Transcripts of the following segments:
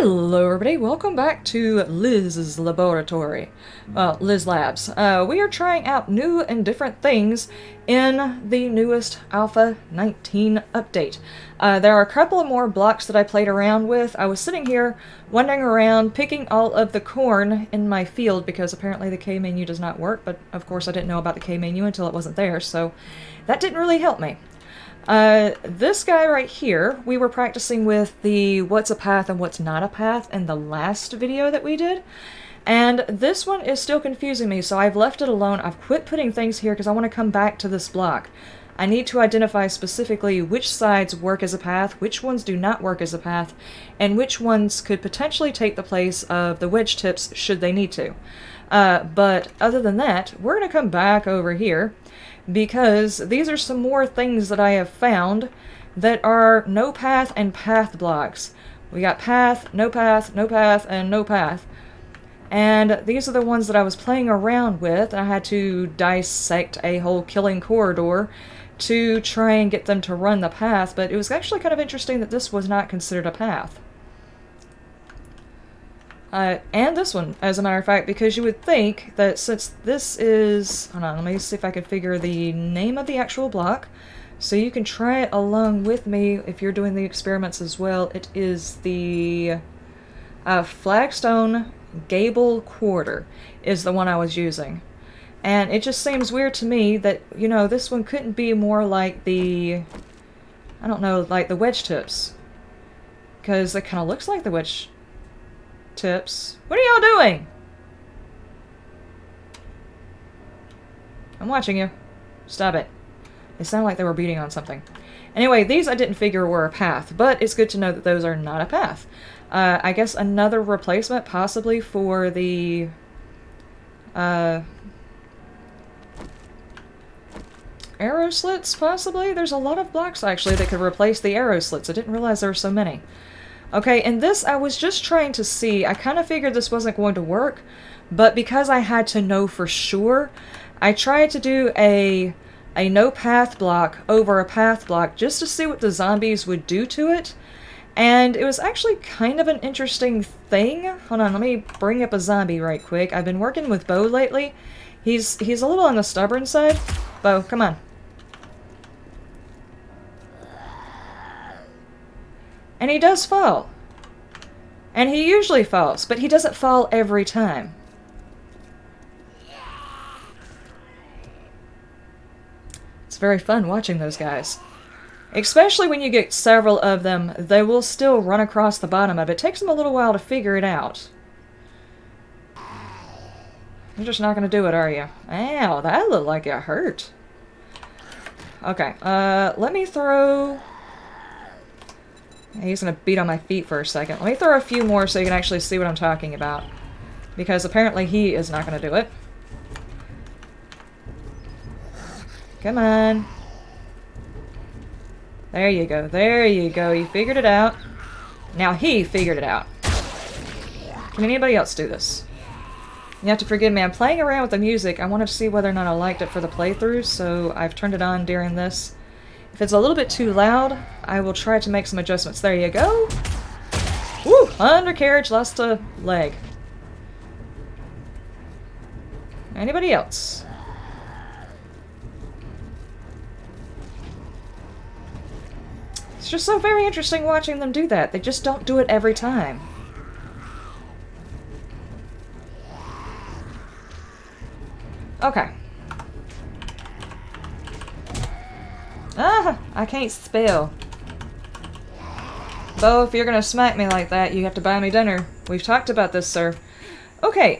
Hello everybody, welcome back to Liz's Laboratory. Liz Labs. We are trying out new and different things in the newest Alpha 19 update. There are a couple of more blocks that I played around with. I was sitting here, wandering around, picking all of the corn in my field because apparently the K menu does not work, but of course I didn't know about the K menu until it wasn't there, so that didn't really help me. This guy right here, we were practicing with the what's a path and what's not a path in the last video that we did. And this one is still confusing me, so I've left it alone. I've quit putting things here because I want to come back to this block. I need to identify specifically which sides work as a path, which ones do not work as a path, and which ones could potentially take the place of the wedge tips should they need to. But other than that, we're going to come back over here, because these are some more things that I have found that are no path and path blocks. We got path, no path, no path, and no path. And these are the ones that I was playing around with, and I had to dissect a whole killing corridor to try and get them to run the path, but it was actually kind of interesting that this was not considered a path. And this one, as a matter of fact, because you would think that since this is... Hold on, let me see if I can figure the name of the actual block, so you can try it along with me if you're doing the experiments as well. It is the Flagstone Gable Quarter is the one I was using. And it just seems weird to me that, you know, this one couldn't be more like the... I don't know, like the wedge tips. Because it kind of looks like the wedge tips. What are y'all doing? I'm watching you. Stop it. They sound like they were beating on something. Anyway, these I didn't figure were a path, but it's good to know that those are not a path. I guess another replacement possibly for the arrow slits, possibly? There's a lot of blocks actually that could replace the arrow slits. I didn't realize there were so many. Okay, and this I was just trying to see. I kind of figured this wasn't going to work, but because I had to know for sure, I tried to do a no path block over a path block just to see what the zombies would do to it. And it was actually kind of an interesting thing. Hold on, let me bring up a zombie right quick. I've been working with Bo lately. He's a little on the stubborn side. Bo, come on. And he does fall. And he usually falls, but he doesn't fall every time. It's very fun watching those guys. Especially when you get several of them, they will still run across the bottom of it. It takes them a little while to figure it out. You're just not going to do it, are you? Ow, that looked like it hurt. Okay, let me throw... He's going to beat on my feet for a second. Let me throw a few more so you can actually see what I'm talking about. Because apparently he is not going to do it. Come on. There you go. There you go. You figured it out. Now he figured it out. Can anybody else do this? You have to forgive me. I'm playing around with the music. I wanted to see whether or not I liked it for the playthrough, so I've turned it on during this. If it's a little bit too loud, I will try to make some adjustments. There you go. Woo! Undercarriage, lost a leg. Anybody else? It's just so very interesting watching them do that. They just don't do it every time. Okay. Ah! I can't spell. Bo, if you're gonna smack me like that, you have to buy me dinner. We've talked about this, sir. Okay,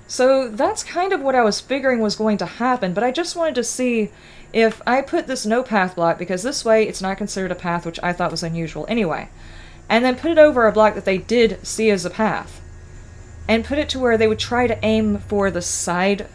so that's kind of what I was figuring was going to happen, but I just wanted to see if I put this no path block, because this way it's not considered a path, which I thought was unusual anyway, and then put it over a block that they did see as a path, and put it to where they would try to aim for the side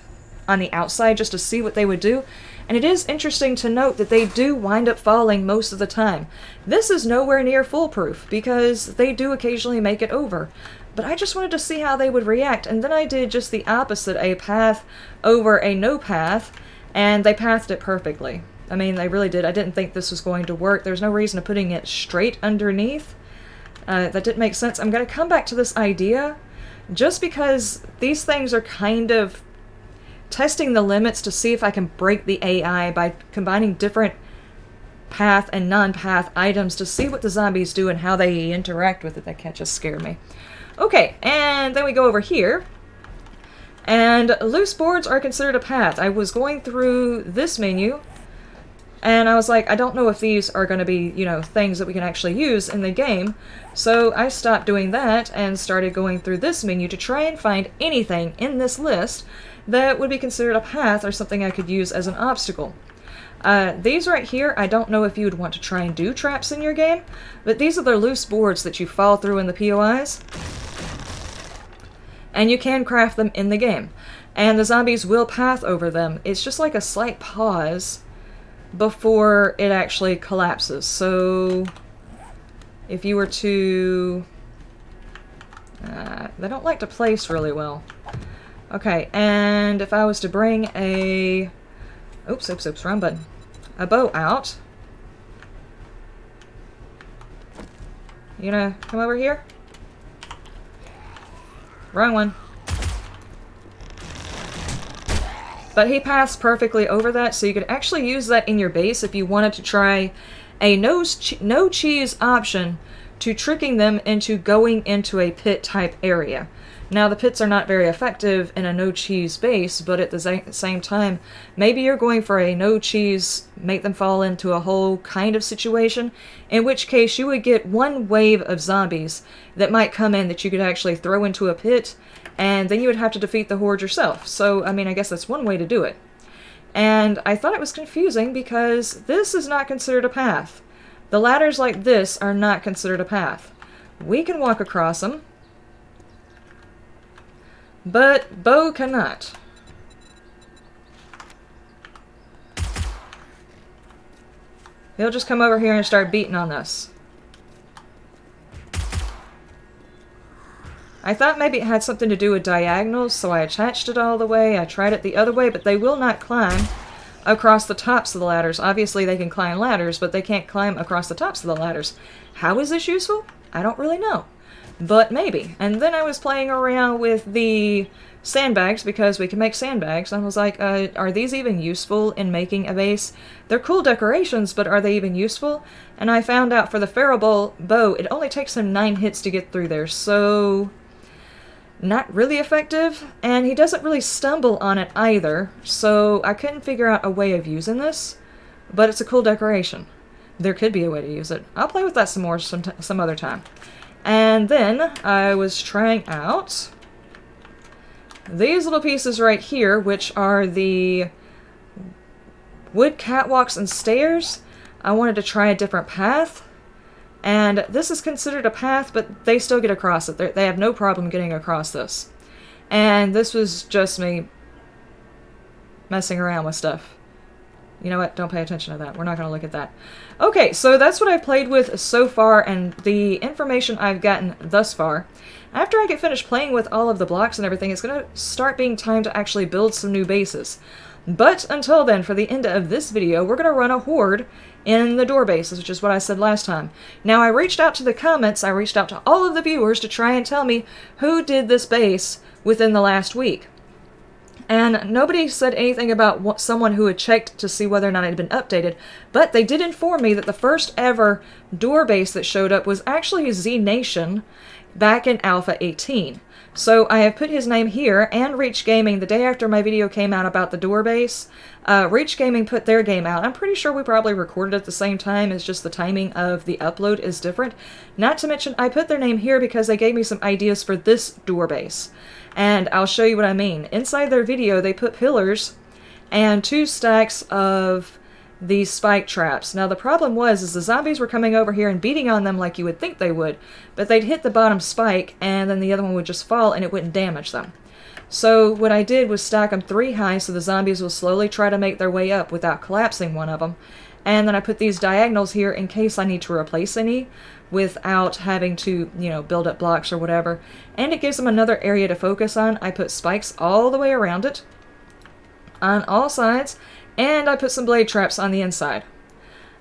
on the outside just to see what they would do. And it is interesting to note that they do wind up falling most of the time. This is nowhere near foolproof, because they do occasionally make it over. But I just wanted to see how they would react, and then I did just the opposite, a path over a no path, and they pathed it perfectly. I mean, they really did. I didn't think this was going to work. There's no reason to putting it straight underneath. That didn't make sense. I'm going to come back to this idea just because these things are kind of testing the limits to see if I can break the AI by combining different path and non-path items to see what the zombies do and how they interact with it. That can't just scare me. Okay, and then we go over here. And loose boards are considered a path. I was going through this menu, and I was like, I don't know if these are going to be, you know, things that we can actually use in the game. So I stopped doing that and started going through this menu to try and find anything in this list that would be considered a path or something I could use as an obstacle. These right here, I don't know if you would want to try and do traps in your game, but these are the loose boards that you fall through in the POIs. And you can craft them in the game. And the zombies will path over them. It's just like a slight pause before it actually collapses. So if you were to... they don't like to place really well. Okay, and if I was to bring a... Oops, wrong button. A bow out. You gonna come over here? Wrong one. But he passed perfectly over that, so you could actually use that in your base if you wanted to try a no cheese option to tricking them into going into a pit type area. Now, the pits are not very effective in a no-cheese base, but at the same time, maybe you're going for a no-cheese, make them fall into a hole kind of situation, in which case you would get one wave of zombies that might come in that you could actually throw into a pit, and then you would have to defeat the Horde yourself. So, I mean, I guess that's one way to do it. And I thought it was confusing because this is not considered a path. The ladders like this are not considered a path. We can walk across them, but Bo cannot. He'll just come over here and start beating on us. I thought maybe it had something to do with diagonals, so I attached it all the way. I tried it the other way, but they will not climb across the tops of the ladders. Obviously, they can climb ladders, but they can't climb across the tops of the ladders. How is this useful? I don't really know. But maybe. And then I was playing around with the sandbags because we can make sandbags. I was like, are these even useful in making a base? They're cool decorations, but are they even useful? And I found out for the Feral bow, it only takes him 9 hits to get through there, so not really effective. And he doesn't really stumble on it either, so I couldn't figure out a way of using this, but it's a cool decoration. There could be a way to use it. I'll play with that some more some other time. And then I was trying out these little pieces right here, which are the wood catwalks and stairs. I wanted to try a different path, and this is considered a path, but they still get across it. They have no problem getting across this. And this was just me messing around with stuff. You know what? Don't pay attention to that. We're not going to look at that. Okay, so that's what I've played with so far, and the information I've gotten thus far. After I get finished playing with all of the blocks and everything, it's going to start being time to actually build some new bases. But until then, for the end of this video, we're going to run a horde in the door bases, which is what I said last time. Now, I reached out to the comments, I reached out to all of the viewers to try and tell me who did this base within the last week. And nobody said anything about someone who had checked to see whether or not it had been updated, but they did inform me that the first ever door base that showed up was actually Z Nation back in Alpha 18. So I have put his name here, and Reach Gaming, the day after my video came out about the door base, Reach Gaming put their game out. I'm pretty sure we probably recorded at the same time, it's just the timing of the upload is different. Not to mention, I put their name here because they gave me some ideas for this door base. And I'll show you what I mean. Inside their video, they put pillars and 2 stacks of these spike traps. Now, the problem was the zombies were coming over here and beating on them like you would think they would, but they'd hit the bottom spike, and then the other one would just fall, and it wouldn't damage them. So what I did was stack them 3 high so the zombies will slowly try to make their way up without collapsing one of them. And then I put these diagonals here in case I need to replace any without having to, you know, build up blocks or whatever. And it gives them another area to focus on. I put spikes all the way around it, on all sides, and I put some blade traps on the inside.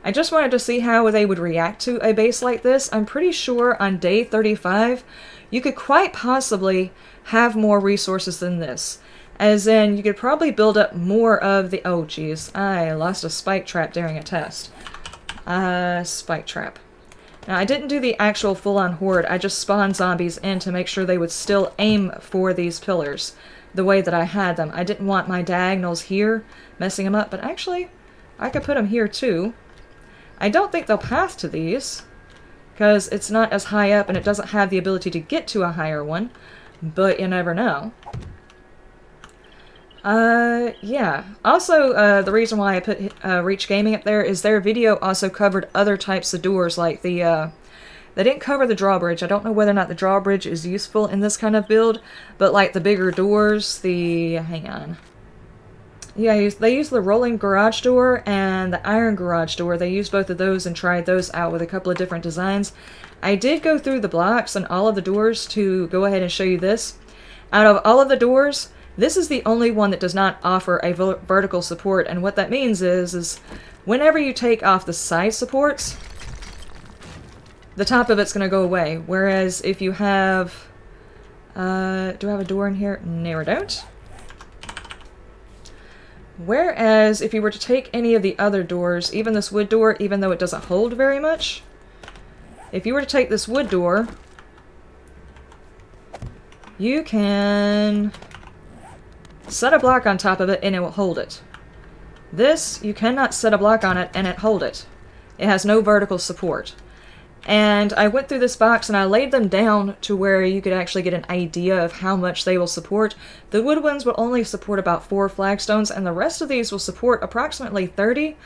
I just wanted to see how they would react to a base like this. I'm pretty sure on day 35, you could quite possibly have more resources than this. As in, you could probably build up more of the... Oh, geez. I lost a spike trap during a test. Spike trap. Now, I didn't do the actual full-on horde. I just spawned zombies in to make sure they would still aim for these pillars the way that I had them. I didn't want my diagonals here messing them up, but actually, I could put them here too. I don't think they'll pass to these, because it's not as high up and it doesn't have the ability to get to a higher one, but you never know. Yeah. Also, the reason why I put Reach Gaming up there is their video also covered other types of doors, like the, they didn't cover the drawbridge. I don't know whether or not the drawbridge is useful in this kind of build, but like the bigger doors, the... hang on. Yeah, they use the rolling garage door and the iron garage door. They used both of those and tried those out with a couple of different designs. I did go through the blocks and all of the doors to go ahead and show you this. Out of all of the doors, this is the only one that does not offer a vertical support, and what that means is whenever you take off the side supports, the top of it's going to go away. Whereas if you have... do I have a door in here? No, I don't. Whereas if you were to take any of the other doors, even this wood door, even though it doesn't hold very much, if you were to take this wood door, you can set a block on top of it and it will hold it. This, you cannot set a block on it and it hold it. It has no vertical support. And I went through this box and I laid them down to where you could actually get an idea of how much they will support. The wood ones will only support about 4 flagstones, and the rest of these will support approximately 30,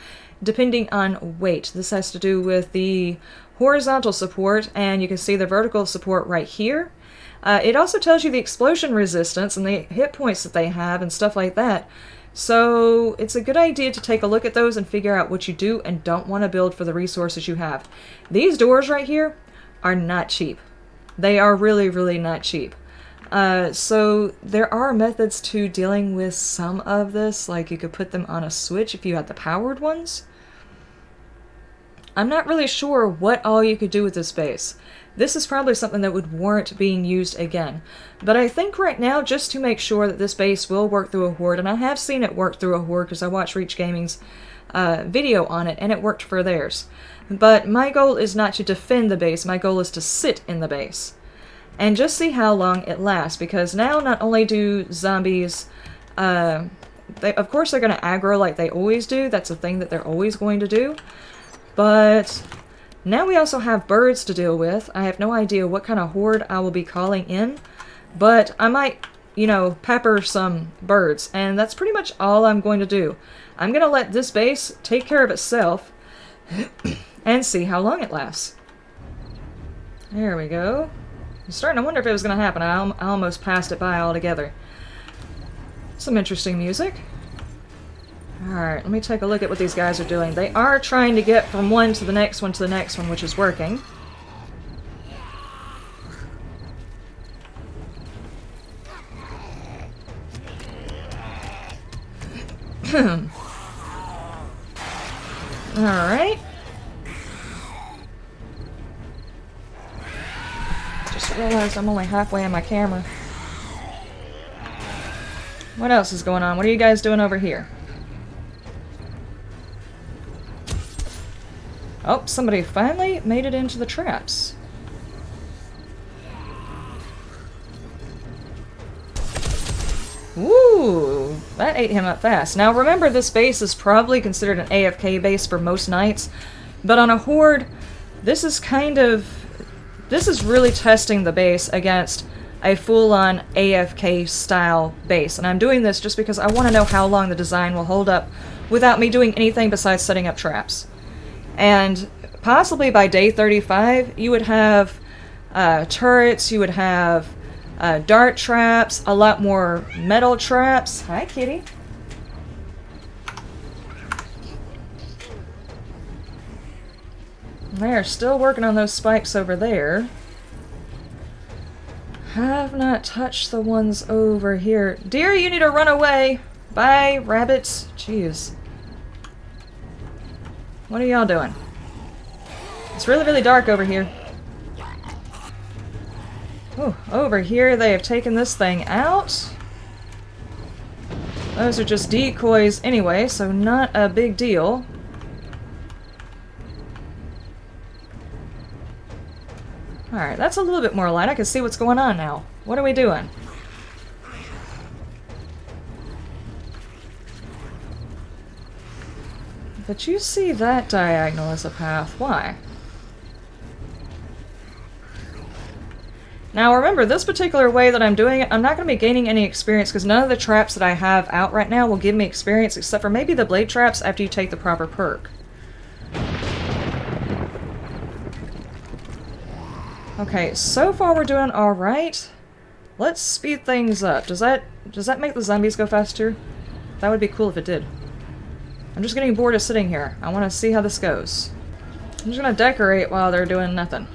depending on weight. This has to do with the horizontal support, and you can see the vertical support right here. It also tells you the explosion resistance and the hit points that they have and stuff like that. So it's a good idea to take a look at those and figure out what you do and don't want to build for the resources you have. These doors right here are not cheap. They are really, really not cheap. So there are methods to dealing with some of this, like you could put them on a switch if you had the powered ones. I'm not really sure what all you could do with this base. This is probably something that would warrant being used again. But I think right now, just to make sure that this base will work through a horde, and I have seen it work through a horde because I watched Reach Gaming's video on it, and it worked for theirs. But my goal is not to defend the base, my goal is to sit in the base. And just see how long it lasts, because now not only do zombies, of course they're going to aggro like they always do, that's a thing that they're always going to do, but now we also have birds to deal with. I have no idea what kind of horde I will be calling in, but I might, you know, pepper some birds, and that's pretty much all I'm going to do. I'm going to let this base take care of itself and see how long it lasts. There we go. I'm starting to wonder if it was going to happen. I almost passed it by altogether. Some interesting music. Alright, let me take a look at what these guys are doing. They are trying to get from one to the next one to the next one, which is working. Alright. Just realized I'm only halfway on my camera. What else is going on? What are you guys doing over here? Oh, somebody finally made it into the traps. Ooh, that ate him up fast. Now remember, this base is probably considered an AFK base for most nights, but on a horde, this is really testing the base against a full-on AFK style base. And I'm doing this just because I want to know how long the design will hold up without me doing anything besides setting up traps. And possibly by day 35, you would have turrets, you would have dart traps, a lot more metal traps. Hi, kitty. They're still working on those spikes over there. Have not touched the ones over here. Dear, you need to run away. Bye, rabbits. Jeez. What are y'all doing? It's really, really dark over here. Oh, over here they have taken this thing out. Those are just decoys anyway, so not a big deal. Alright, that's a little bit more light. I can see what's going on now. What are we doing? But you see that diagonal as a path. Why? Now remember, this particular way that I'm doing it, I'm not going to be gaining any experience because none of the traps that I have out right now will give me experience except for maybe the blade traps after you take the proper perk. Okay, so far we're doing alright. Let's speed things up. Does that make the zombies go faster? That would be cool if it did. I'm just getting bored of sitting here. I want to see how this goes. I'm just going to decorate while they're doing nothing.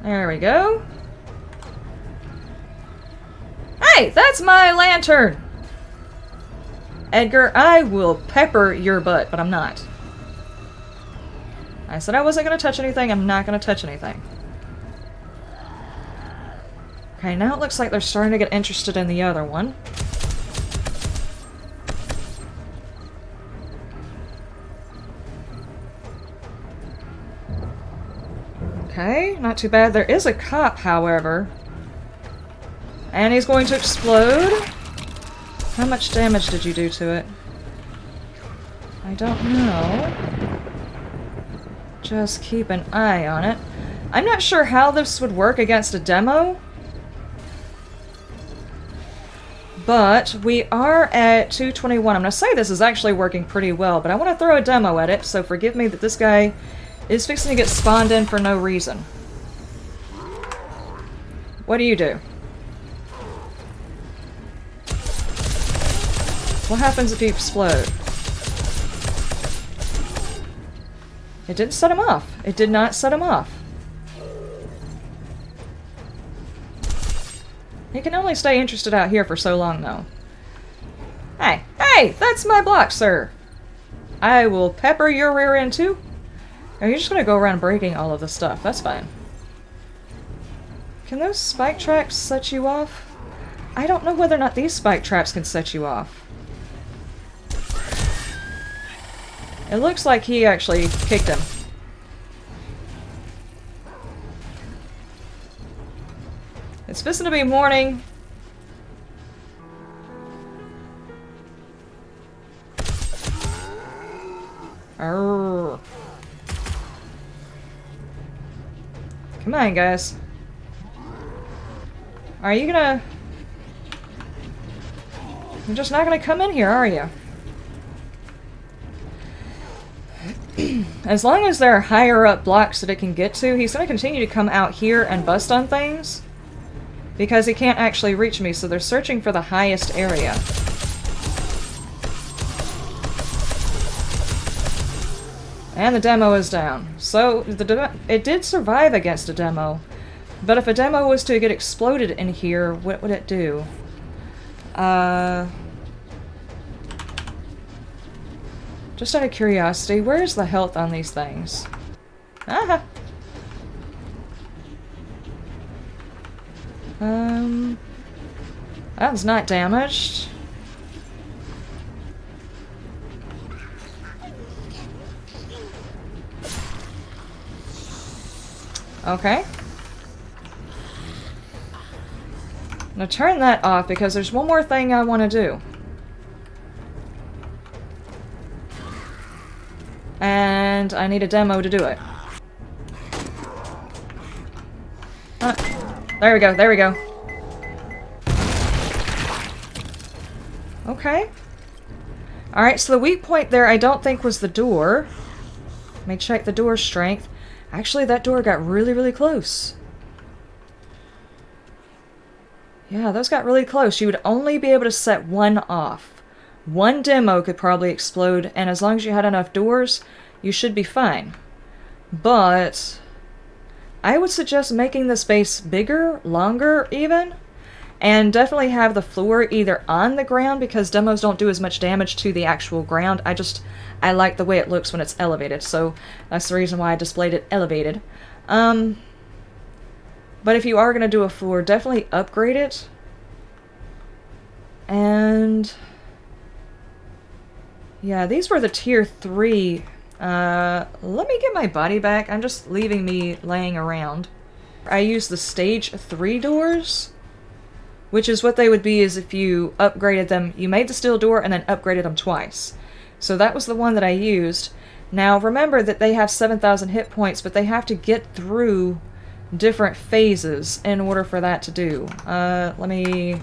There we go. Hey, that's my lantern! Edgar, I will pepper your butt, but I'm not. I said I wasn't going to touch anything, I'm not going to touch anything. Okay, now it looks like they're starting to get interested in the other one. Okay, not too bad. There is a cop, however. And he's going to explode. How much damage did you do to it? I don't know. Just keep an eye on it. I'm not sure how this would work against a demo. But we are at 221. I'm going to say this is actually working pretty well, but I want to throw a demo at it, so forgive me that this guy is fixing to get spawned in for no reason. What do you do? What happens if you explode? It didn't set him off. It did not set him off. He can only stay interested out here for so long, though. Hey! Hey! That's my block, sir! I will pepper your rear end, too. Or you're just gonna go around breaking all of this stuff. That's fine. Can those spike traps set you off? I don't know whether or not these spike traps can set you off. It looks like he actually kicked him. It's fixing to be morning. Arrgh. Come on, guys. Are you gonna... You're just not gonna come in here, are you? As long as there are higher up blocks that it can get to, he's gonna continue to come out here and bust on things. Because he can't actually reach me, so they're searching for the highest area. And the demo is down. So, it did survive against a demo. But if a demo was to get exploded in here, what would it do? Just out of curiosity, where's the health on these things? Aha! That was not damaged. Okay. I'm gonna turn that off because there's one more thing I want to do. And I need a demo to do it. There we go, there we go. Okay. Alright, so the weak point there I don't think was the door. Let me check the door strength. Actually, that door got really, really close. Yeah, those got really close. You would only be able to set one off. One demo could probably explode, and as long as you had enough doors, you should be fine. But I would suggest making this base bigger, longer even, And definitely have the floor either on the ground, because demos don't do as much damage to the actual ground. I like the way it looks when it's elevated, so that's the reason why I displayed it elevated. But if you are going to do a floor, definitely upgrade it. And yeah, these were the tier 3. Let me get my body back. I'm just leaving me laying around. I used the stage 3 doors, which is what they would be is if you upgraded them. You made the steel door and then upgraded them twice. So that was the one that I used. Now remember that they have 7,000 hit points, but they have to get through different phases in order for that to do. Let me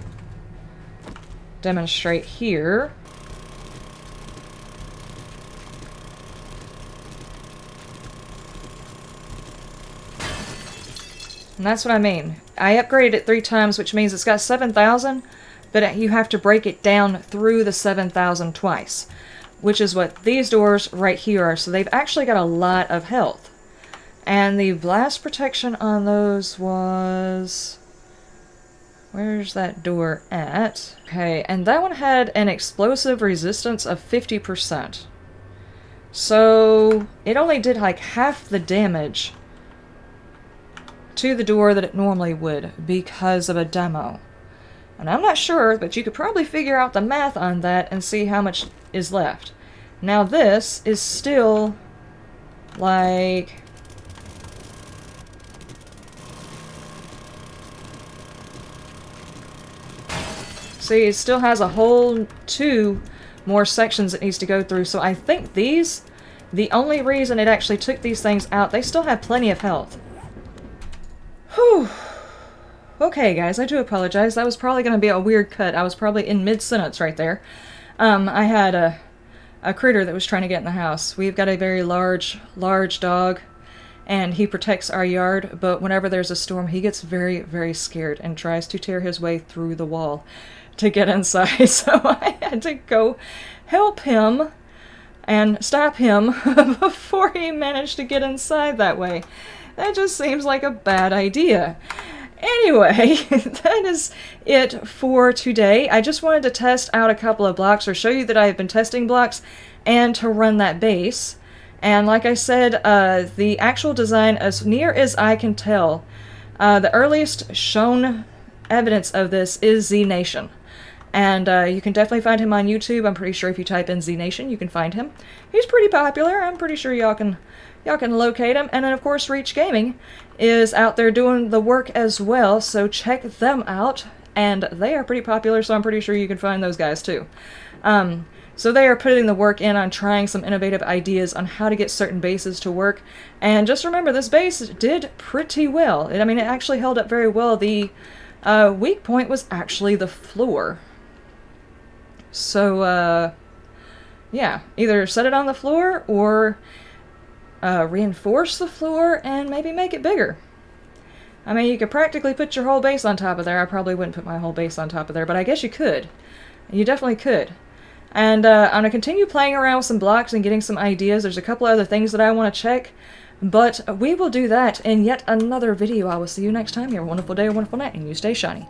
demonstrate here. And that's what I mean. I upgraded it 3 times, which means it's got 7,000, but you have to break it down through the 7,000 twice, which is what these doors right here are. So they've actually got a lot of health. And the blast protection on those was... where's that door at? Okay, and that one had an explosive resistance of 50%. So it only did like half the damage to the door that it normally would because of a demo. And I'm not sure, but you could probably figure out the math on that and see how much is left. Now this is still like... see, it still has a whole 2 more sections it needs to go through. So I think these, the only reason it actually took these things out, they still have plenty of health. Whew. Okay, guys, I do apologize. That was probably going to be a weird cut. I was probably in mid-sentence right there. I had a critter that was trying to get in the house. We've got a very large dog, and he protects our yard, but whenever there's a storm, he gets very, very scared and tries to tear his way through the wall to get inside. So I had to go help him and stop him before he managed to get inside that way. That just seems like a bad idea. Anyway, that is it for today. I just wanted to test out a couple of blocks, or show you that I've been testing blocks, and to run that base. And like I said, the actual design, as near as I can tell, the earliest shown evidence of this is Z Nation. And you can definitely find him on YouTube. I'm pretty sure if you type in Z Nation, you can find him. He's pretty popular. I'm pretty sure y'all can locate him. And then, of course, Reach Gaming is out there doing the work as well, so check them out. And they are pretty popular, so I'm pretty sure you can find those guys too. So they are putting the work in on trying some innovative ideas on how to get certain bases to work. And just remember, this base did pretty well. I mean, it actually held up very well. The weak point was actually the floor. So, yeah, either set it on the floor or reinforce the floor and maybe make it bigger. I mean, you could practically put your whole base on top of there. I probably wouldn't put my whole base on top of there, but I guess you could. You definitely could. And I'm going to continue playing around with some blocks and getting some ideas. There's a couple other things that I want to check, but we will do that in yet another video. I will see you next time. You have a wonderful day, a wonderful night, and you stay shiny.